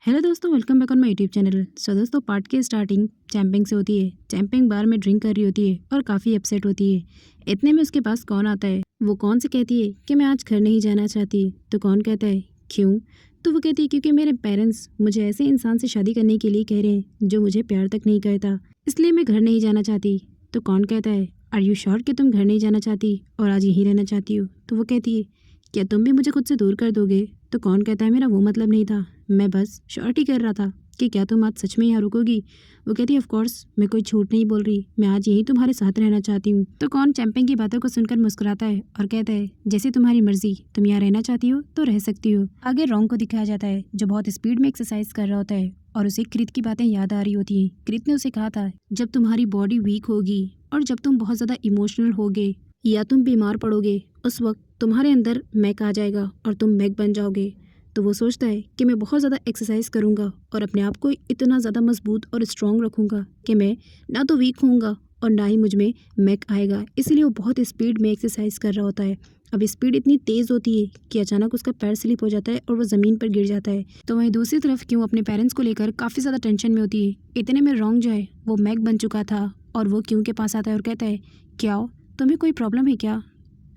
Hello दोस्तों, welcome back on my YouTube channel. So दोस्तों, part की स्टार्टिंग चैंपिंग से होती है। चैंपिंग बार में ड्रिंक कर रही होती है और काफ़ी अपसेट होती है। इतने में उसके पास कौन आता है। वो कौन से कहती है कि मैं आज घर नहीं जाना चाहती। तो कौन कहता है क्यों। तो वो कहती है क्योंकि मेरे पेरेंट्स मुझे ऐसे इंसान से शादी करने के लिए कह रहे हैं जो मुझे प्यार तक नहीं करता, इसलिए मैं घर नहीं जाना चाहती। तो कौन कहता है आर यू श्योर कि तुम घर नहीं जाना चाहती और आज यहीं रहना चाहती हो। तो वो कहती है क्या तुम भी मुझे खुद से दूर कर दोगे। तो कौन कहता है मेरा वो मतलब नहीं था, मैं बस श्योरिटी कर रहा था कि क्या तुम आज सच में यहाँ रुकोगी। वो कहती है ऑफ कोर्स, मैं कोई झूठ नहीं बोल रही, मैं आज यहीं तुम्हारे साथ रहना चाहती हूँ। तो कौन चैंपियन की बातों को सुनकर मुस्कुराता है और कहता है जैसे तुम्हारी मर्जी, तुम यहाँ रहना चाहती हो तो रह सकती हो। आगे रोंग को दिखाया जाता है जो बहुत स्पीड में एक्सरसाइज कर रहा होता है और उसे कृत की बातें याद आ रही होती हैं। कृत ने उसे कहा था जब तुम्हारी बॉडी वीक होगी और जब तुम बहुत ज़्यादा इमोशनल होगे या तुम बीमार पड़ोगे, उस वक्त तुम्हारे अंदर मैक आ जाएगा और तुम मैक बन जाओगे। तो वो सोचता है कि मैं बहुत ज़्यादा एक्सरसाइज करूँगा और अपने आप को इतना ज़्यादा मजबूत और स्ट्रॉन्ग रखूँगा कि मैं ना तो वीक होऊंगा और ना ही मुझ में मैक आएगा। इसलिए वो बहुत स्पीड में एक्सरसाइज कर रहा होता है। अब स्पीड इतनी तेज़ होती है कि अचानक उसका पैर स्लिप हो जाता है और वो ज़मीन पर गिर जाता है। तो वहीं दूसरी तरफ क्यों अपने पेरेंट्स को लेकर काफ़ी ज़्यादा टेंशन में होती है। इतने में रोंग जो है वो मैक बन चुका था और वो क्यों के पास आता है और कहता है क्या हो, तुम्हें कोई प्रॉब्लम है क्या,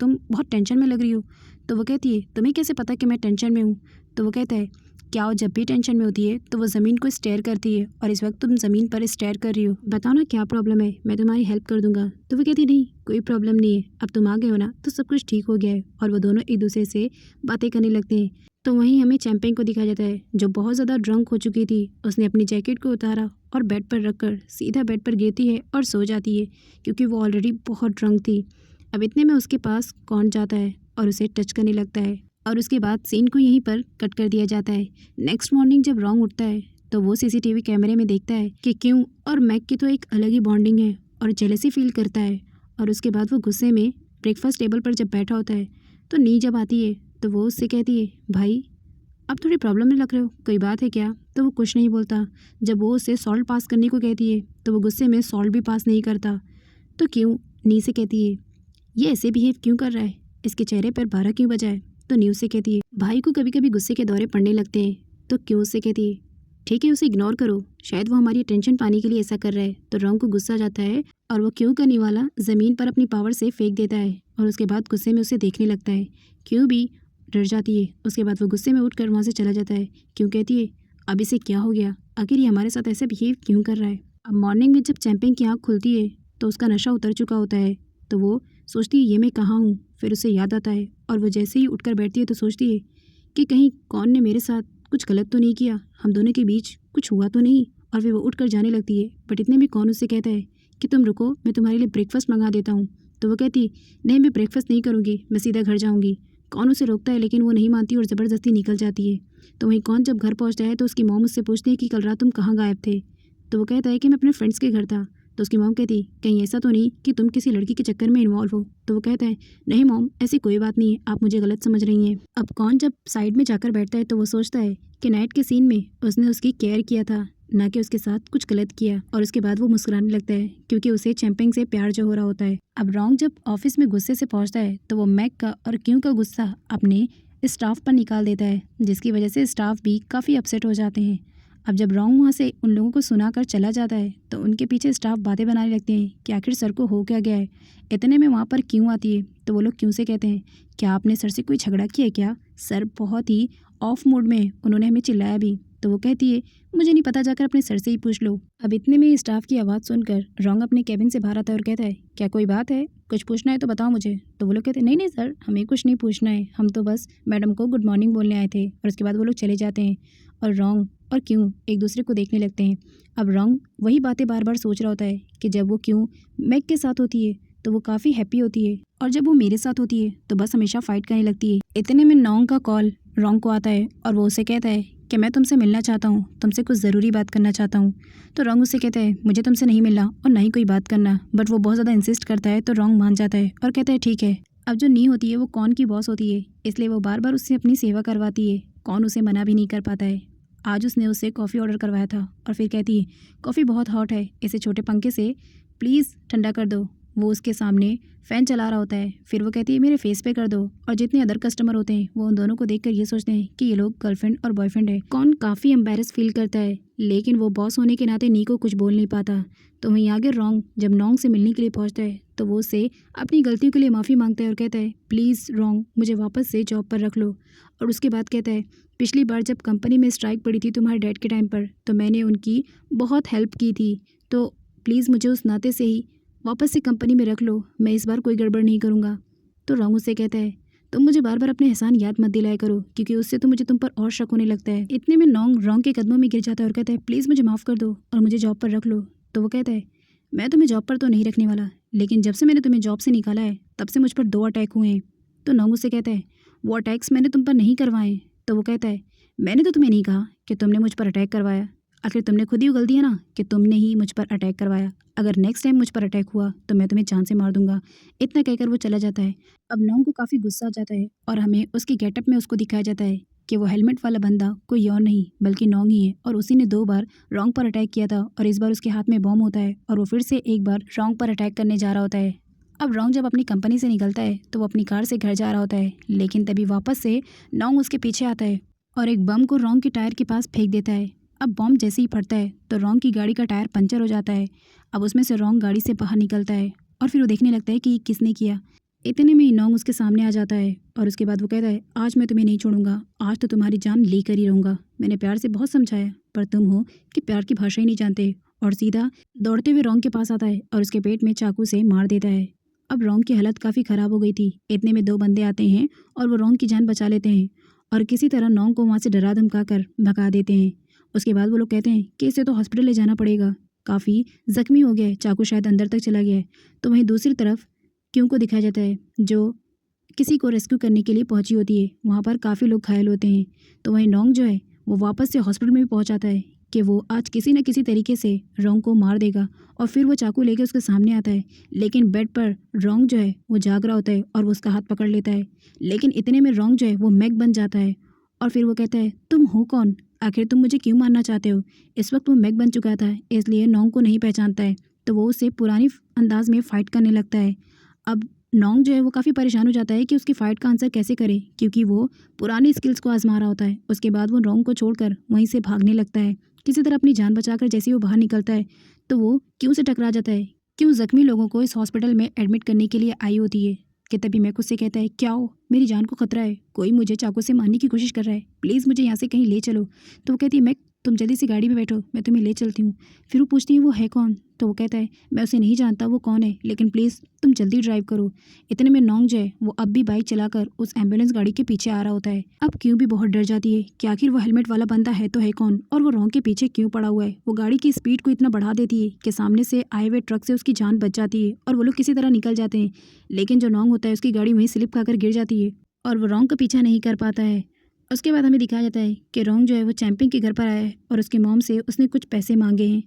तुम बहुत टेंशन में लग रही हो। तो वो कहती है तुम्हें कैसे पता कि मैं टेंशन में हूँ। तो वो कहता है क्या हो, जब भी टेंशन में होती है तो वो ज़मीन को स्टेयर करती है और इस वक्त तुम ज़मीन पर स्टेयर कर रही हो, बताओ ना क्या प्रॉब्लम है, मैं तुम्हारी हेल्प कर दूंगा। तो वो कहती है नहीं कोई प्रॉब्लम नहीं है, अब तुम आ गए हो ना तो सब कुछ ठीक हो गया है। और वो दोनों एक दूसरे से बातें करने लगते हैं। तो वहीं हमें चैंपियन को दिखाया जाता है जो बहुत ज़्यादा ड्रंक हो चुकी थी। उसने अपनी जैकेट को उतारा और बेड पर रखकर सीधा बेड पर गिरती है और सो जाती है क्योंकि वो ऑलरेडी बहुत ड्रंक थी। अब इतने में उसके पास कौन जाता है और उसे टच करने लगता है और उसके बाद सीन को यहीं पर कट कर दिया जाता है। नेक्स्ट मॉर्निंग जब रोंग उठता है तो वो सीसीटीवी कैमरे में देखता है कि क्यों और मैक की तो एक अलग ही बॉन्डिंग है और जेलसी फील करता है। और उसके बाद वो गुस्से में ब्रेकफास्ट टेबल पर जब बैठा होता है तो नी जब आती है तो वो उससे कहती है भाई अब थोड़ी प्रॉब्लम में लग रहे हो, कोई बात है क्या। तो वो कुछ नहीं बोलता। जब वो उसे सॉल्ट पास करने को कहती है तो वो गुस्से में सॉल्ट भी पास नहीं करता। तो क्यों नी से कहती है ये ऐसे बिहेव क्यों कर रहा है, इसके चेहरे पर 12 क्यों बजाए। तो न्यूज़ से कहती है भाई को कभी कभी गुस्से के दौरे पड़ने लगते हैं। तो क्यों से कहती है ठीक है उसे इग्नोर करो, शायद वो हमारी टेंशन पाने के लिए ऐसा कर रहा है। तो रोंग को गुस्सा जाता है और वो क्यों करने वाला ज़मीन पर अपनी पावर से फेंक देता है और उसके बाद गुस्से में उसे देखने लगता है। क्यों भी डर जाती है। उसके बाद वो गुस्से में उठकर वहाँ से चला जाता है। क्यों कहती है अब इसे क्या हो गया, आखिर ये हमारे साथ ऐसे बिहेव क्यों कर रहा है। अब मॉर्निंग में जब चैंपियन की आँख खुलती है तो उसका नशा उतर चुका होता है। तो वो सोचती है ये मैं कहाँ हूँ। फिर उसे याद आता है और वो जैसे ही उठकर बैठती है तो सोचती है कि कहीं कौन ने मेरे साथ कुछ गलत तो नहीं किया, हम दोनों के बीच कुछ हुआ तो नहीं। और फिर वो उठकर जाने लगती है। बट इतने में कौन उससे कहता है कि तुम रुको, मैं तुम्हारे लिए ब्रेकफास्ट मंगा देता हूँ। तो वो कहती नहीं मैं ब्रेकफास्ट नहीं करूँगी, मैं सीधा घर जाऊँगी। कौन उसे रोकता है लेकिन वो नहीं मानती और ज़बरदस्ती निकल जाती है। तो वहीं कौन जब घर पहुँचता है तो उसकी मॉम उससे पूछती है कि कल रात तुम कहाँ गायब थे। तो वो कहता है कि मैं अपने फ्रेंड्स के घर था। तो उसकी मॉम कहती कहीं ऐसा तो नहीं कि तुम किसी लड़की के चक्कर में इन्वॉल्व हो। तो वो कहता है नहीं मॉम ऐसी कोई बात नहीं है, आप मुझे गलत समझ रही हैं। अब कौन जब साइड में जाकर बैठता है तो वो सोचता है कि नाइट के सीन में उसने उसकी केयर किया था, ना कि उसके साथ कुछ गलत किया। और उसके बाद वो मुस्कुराने लगता है क्योंकि उसे चैंपियन से प्यार जो हो रहा होता है। अब रोंग जब ऑफिस में गुस्से से पहुंचता है तो वो मैक का और क्यों का गुस्सा अपने स्टाफ पर निकाल देता है, जिसकी वजह से स्टाफ भी काफ़ी अपसेट हो जाते हैं। अब जब रोंग वहाँ से उन लोगों को सुनाकर चला जाता है तो उनके पीछे स्टाफ बातें बनाने लगते हैं कि आखिर सर को हो क्या गया है। इतने में वहाँ पर क्यों आती है तो वो लोग क्यों से कहते हैं क्या आपने सर से कोई झगड़ा किया है क्या। सर बहुत ही ऑफ मूड में, उन्होंने हमें चिल्लाया भी। तो वो कहती है मुझे नहीं पता, जाकर अपने सर से ही पूछ लो। अब इतने में स्टाफ की आवाज़ सुनकर रोंग अपने केबिन से बाहर आता है और कहता है क्या कोई बात है, कुछ पूछना है तो बताओ मुझे। तो वो लोग कहते हैं नहीं नहीं सर, हमें कुछ नहीं पूछना है, हम तो बस मैडम को गुड मॉर्निंग बोलने आए थे। और उसके बाद वो लोग चले जाते हैं और रोंग और क्यों एक दूसरे को देखने लगते हैं। अब रोंग वही बातें बार बार सोच रहा होता है कि जब वो क्यों मैक के साथ होती है तो वो काफ़ी हैप्पी होती है और जब वो मेरे साथ होती है तो बस हमेशा फाइट करने लगती है। इतने में नोंग का कॉल रोंग को आता है और वो उसे कहता है कि मैं तुमसे मिलना चाहता हूँ, तुमसे कुछ ज़रूरी बात करना चाहता हूँ। तो रोंग उससे कहता है मुझे तुमसे नहीं मिलना और ना ही कोई बात करना। बट वो बहुत ज़्यादा इंसिस्ट करता है तो रोंग मान जाता है और कहता है ठीक है। अब जो नी होती है वो कौन की बॉस होती है, इसलिए वो बार बार उससे अपनी सेवा करवाती है। कौन उसे मना भी नहीं कर पाता है। आज उसने उससे कॉफ़ी ऑर्डर करवाया था और फिर कहती है कॉफ़ी बहुत हॉट है, इसे छोटे पंखे से प्लीज़ ठंडा कर दो। वो उसके सामने फ़ैन चला रहा होता है। फिर वो कहती है मेरे फेस पे कर दो, और जितने अदर कस्टमर होते हैं वो उन दोनों को देखकर ये सोचते हैं कि ये लोग गर्लफ्रेंड और बॉयफ्रेंड है। कौन काफ़ी एम्बैरस फील करता है, लेकिन वो बॉस होने के नाते नी को कुछ बोल नहीं पाता। तो वहीं आगे रोंग जब नोंग से मिलने के लिए पहुंचता है तो वो उससे अपनी गलतियों के लिए माफ़ी मांगता है और कहता है प्लीज़ रोंग मुझे वापस से जॉब पर रख लो। और उसके बाद कहता है पिछली बार जब कंपनी में स्ट्राइक पड़ी थी तुम्हारे डैड के टाइम पर, तो मैंने उनकी बहुत हेल्प की थी, तो प्लीज़ मुझे उस नाते से ही वापस से कंपनी में रख लो, मैं इस बार कोई गड़बड़ नहीं करूँगा। तो रोंग उससे कहता है तुम मुझे बार बार अपने एहसान याद मत दिलाया करो, क्योंकि उससे तो मुझे तुम पर और शक होने लगता है। इतने में नोंग रोंग के कदमों में गिर जाता है और कहता है प्लीज़ मुझे माफ़ कर दो और मुझे जॉब पर रख लो। तो वो कहता है मैं तुम्हें जॉब पर तो नहीं रखने वाला, लेकिन जब से मैंने तुम्हें जॉब से निकाला है तब से मुझ पर 2 अटैक हुए हैं। तो नोंग उससे कहता है वो अटैक्स मैंने तुम पर नहीं करवाए। तो वो कहता है मैंने तो तुम्हें नहीं कहा कि तुमने मुझ पर अटैक करवाया, आखिर तुमने खुद ही उगल दिया ना कि तुमने ही मुझ पर अटैक करवाया। अगर नेक्स्ट टाइम मुझ पर अटैक हुआ तो मैं तुम्हें जान से मार दूंगा। इतना कहकर वो चला जाता है। अब नोंग को काफ़ी गुस्सा आ जाता है और हमें उसके गेटअप में उसको दिखाया जाता है कि वो हेलमेट वाला बंदा कोई और नहीं बल्कि नोंग ही है, और उसी ने 2 बार रोंग पर अटैक किया था और इस बार उसके हाथ में बॉम्ब होता है और वो फिर से एक बार रोंग पर अटैक करने जा रहा होता है। अब रोंग जब अपनी कंपनी से निकलता है तो वो अपनी कार से घर जा रहा होता है, लेकिन तभी वापस से नोंग उसके पीछे आता है और एक बम को रोंग के टायर के पास फेंक देता है। अब बॉम्ब जैसे ही फटता है तो रोंग की गाड़ी का टायर पंचर हो जाता है। अब उसमें से रोंग गाड़ी से बाहर निकलता है और फिर वो देखने लगता है कि ये किसने किया। इतने में ही नोंग उसके सामने आ जाता है और उसके बाद वो कहता है आज मैं तुम्हें नहीं छोड़ूंगा, आज तो तुम्हारी जान लेकर ही रहूँगा। मैंने प्यार से बहुत समझाया पर तुम हो कि प्यार की भाषा ही नहीं जानते। और सीधा दौड़ते हुए रोंग के पास आता है और उसके पेट में चाकू से मार देता है। अब रोंग की हालत काफ़ी ख़राब हो गई थी। इतने में 2 बंदे आते हैं और वो रोंग की जान बचा लेते हैं और किसी तरह नोंग को वहाँ से डरा धमका कर भगा देते हैं। उसके बाद वो लोग कहते हैं कि इसे तो हॉस्पिटल ले जाना पड़ेगा, काफ़ी ज़ख्मी हो गया है, चाकू शायद अंदर तक चला गया है। तो वहीं दूसरी तरफ क्यों को दिखाया जाता है जो किसी को रेस्क्यू करने के लिए पहुंची होती है। वहाँ पर काफ़ी लोग घायल होते हैं। तो वहीं नोंग जो है वो वापस से हॉस्पिटल में भी पहुँच जाता है कि वो आज किसी न किसी तरीके से रोंग को मार देगा, और फिर वो चाकू लेके उसके सामने आता है, लेकिन बेड पर रोंग जो है वो जाग रहा होता है और वो उसका हाथ पकड़ लेता है। लेकिन इतने में रोंग जो है वो मैग बन जाता है और फिर वो कहता है तुम हो कौन, आखिर तुम मुझे क्यों मारना चाहते हो। इस वक्त वो मैग बन चुका था इसलिए नोंग को नहीं पहचानता है, तो वो उससे पुरानी अंदाज में फ़ाइट करने लगता है। अब नोंग जो है वो काफ़ी परेशान हो जाता है कि उसकी फ़ाइट का आंसर कैसे करे, क्योंकि वो पुरानी स्किल्स को आजमा रहा होता है। उसके बाद वो रोंग को छोड़कर वहीं से भागने लगता है। किसी तरह अपनी जान बचाकर जैसे ही वो बाहर निकलता है तो वो क्यों से टकरा जाता है। क्यों ज़ख्मी लोगों को इस हॉस्पिटल में एडमिट करने के लिए आई होती है कि तभी मैक उससे कहता है क्या हो, मेरी जान को खतरा है, कोई मुझे चाकू से मारने की कोशिश कर रहा है, प्लीज़ मुझे यहाँ से कहीं ले चलो। तो वो कहती है मैक तुम जल्दी से गाड़ी में बैठो, मैं तुम्हें ले चलती हूँ। फिर वो पूछती है वो है कौन। तो वो कहता है मैं उसे नहीं जानता वो कौन है, लेकिन प्लीज़ तुम जल्दी ड्राइव करो। इतने में नोंग जो है वो अब भी बाइक चलाकर उस एम्बुलेंस गाड़ी के पीछे आ रहा होता है। अब क्यों भी बहुत डर जाती है कि आखिर वो हेलमेट वाला बंदा है तो है कौन, और वो रोंग के पीछे क्यों पड़ा हुआ है। वो गाड़ी की स्पीड को इतना बढ़ा देती है कि सामने से आए हुए ट्रक से उसकी जान बच जाती है और वो लोग किसी तरह निकल जाते हैं। लेकिन जो नोंग होता है उसकी गाड़ी वहीं स्लिप खाकर गिर जाती है और वो रोंग का पीछा नहीं कर पाता है। उसके बाद हमें दिखाया जाता है कि रोंग जो है वो चैंपिंग के घर पर आया है और उसकी मॉम से उसने कुछ पैसे मांगे हैं।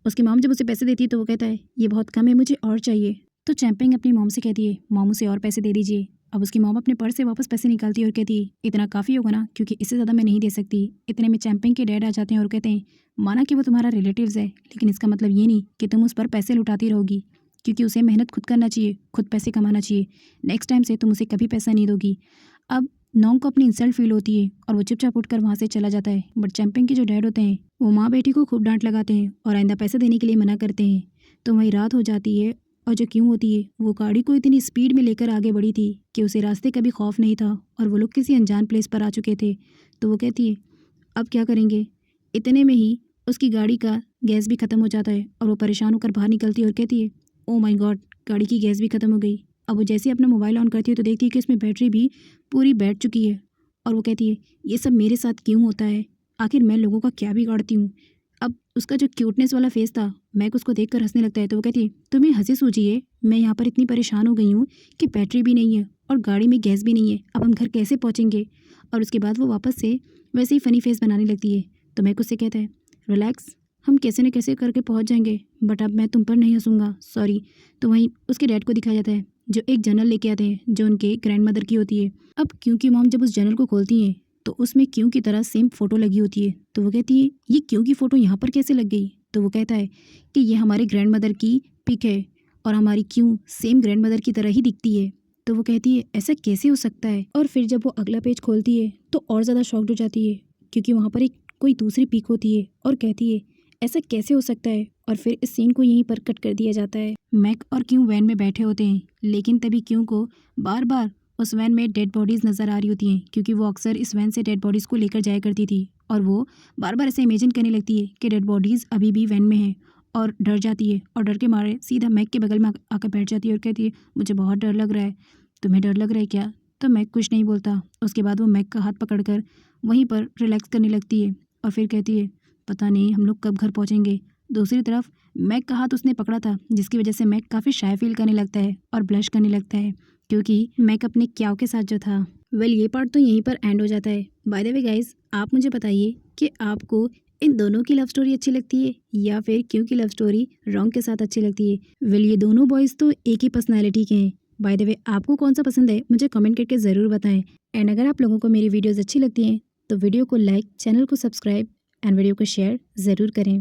उसकी मॉम जब उसे पैसे देती है तो वो कहता है ये बहुत कम है, मुझे और चाहिए। तो चैंपिंग अपनी मॉम से कहती है मॉम उसे और पैसे दे दीजिए। अब उसकी मॉम अपने पर्स से वापस पैसे निकालती है और कहती है इतना काफ़ी होगा ना, क्योंकि इससे ज़्यादा मैं नहीं दे सकती। इतने में चैंपिंग के डैड आ जाते हैं और कहते हैं माना कि वो तुम्हारा रिलेटिव्स है, लेकिन इसका मतलब ये नहीं कि तुम उस पर पैसे लुटाती रहोगी, क्योंकि उसे मेहनत खुद करना चाहिए, खुद पैसे कमाना चाहिए। नेक्स्ट टाइम से तुम उसे कभी पैसा नहीं दोगी। अब नोंग को अपनी इंसल्ट फील होती है और वो चुपचाप उठकर वहाँ से चला जाता है। बट चैंपिंग के जो डैड होते हैं वो माँ बेटी को खूब डांट लगाते हैं और आइंदा पैसे देने के लिए मना करते हैं। तो वही रात हो जाती है और जो क्यों होती है वो गाड़ी को इतनी स्पीड में लेकर आगे बढ़ी थी कि उसे रास्ते का भी खौफ नहीं था और वो लोग किसी अनजान प्लेस पर आ चुके थे। तो वो कहती है अब क्या करेंगे। इतने में ही उसकी गाड़ी का गैस भी ख़त्म हो जाता है और वो परेशान होकर बाहर निकलती है और कहती है ओ माय गॉड, गाड़ी की गैस भी ख़त्म हो गई। अब वो जैसे ही अपना मोबाइल ऑन करती है तो देखती है कि इसमें बैटरी भी पूरी बैठ चुकी है और वो कहती है ये सब मेरे साथ क्यों होता है, आखिर मैं लोगों का क्या बिगाड़ती हूँ। अब उसका जो क्यूटनेस वाला फेस था मैक उसको देखकर हंसने लगता है। तो वो कहती है तुम्हें हंसी सूझी है, मैं यहाँ पर इतनी परेशान हो गई हूँ कि बैटरी भी नहीं है और गाड़ी में गैस भी नहीं है, अब हम घर कैसे पहुँचेंगे। और उसके बाद वो वापस से वैसे ही फ़नी फेस बनाने लगती है। तो मैक उससे कहता है रिलैक्स, हम कैसे न कैसे करके पहुँच जाएंगे, बट अब मैं तुम पर नहीं हंसूंगा, सॉरी। तो वहीं उसके डैड को दिखाया जाता है जो एक जर्नल लेके आते हैं जो उनके ग्रैंड मदर की होती है। अब क्योंकि मॉम जब उस जर्नल को खोलती हैं तो उसमें क्यों की तरह सेम फ़ोटो लगी होती है। तो वो कहती है ये क्यों की फ़ोटो यहाँ पर कैसे लग गई। तो वो कहता है कि ये हमारे ग्रैंड मदर की पिक है और हमारी क्यों सेम ग्रैंडमदर की तरह ही दिखती है। तो वो कहती है ऐसा कैसे हो सकता है। और फिर जब वो अगला पेज खोलती है तो और ज़्यादा शॉक्ड हो जाती है, क्योंकि वहाँ पर एक कोई दूसरी पिक होती है और कहती है ऐसा कैसे हो सकता है। और फिर इस सीन को यहीं पर कट कर दिया जाता है। मैक और क्यों वैन में बैठे होते हैं, लेकिन तभी क्यों को बार बार उस वैन में डेड बॉडीज़ नज़र आ रही होती हैं, क्योंकि वो अक्सर इस वैन से डेड बॉडीज़ को लेकर जाया करती थी। और वो बार बार ऐसे इमेजिन करने लगती है कि डेड बॉडीज़ अभी भी वैन में हैं, और डर जाती है और डर के मारे सीधा मैक के बगल में आकर बैठ जाती है और कहती है मुझे बहुत डर लग रहा है। तुम्हें डर लग रहा है क्या? तो मैक कुछ नहीं बोलता। उसके बाद वो मैक का हाथ पकड़कर वहीं पर रिलैक्स करने लगती है और फिर कहती है पता नहीं हम लोग कब घर पहुँचेंगे। दूसरी तरफ मैक का हाथ उसने पकड़ा था, जिसकी वजह से मैक काफ़ी शाय फील करने लगता है और ब्लश करने लगता है, क्योंकि मैक अपने क्याओ के साथ जो था। ये पार्ट तो यहीं पर एंड हो जाता है। बाय द वे गाइस, आप मुझे बताइए कि आपको इन दोनों की लव स्टोरी अच्छी लगती है या फिर क्यों की लव स्टोरी रॉन्ग के साथ अच्छी लगती है। ये दोनों बॉयज़ तो एक ही पर्सनैलिटी के हैं। बाय द वे, आपको कौन सा पसंद है मुझे कमेंट करके ज़रूर बताएं। एंड अगर आप लोगों को मेरी वीडियोज़ अच्छी लगती हैं तो वीडियो को लाइक, चैनल को सब्सक्राइब एंड वीडियो को शेयर ज़रूर करें।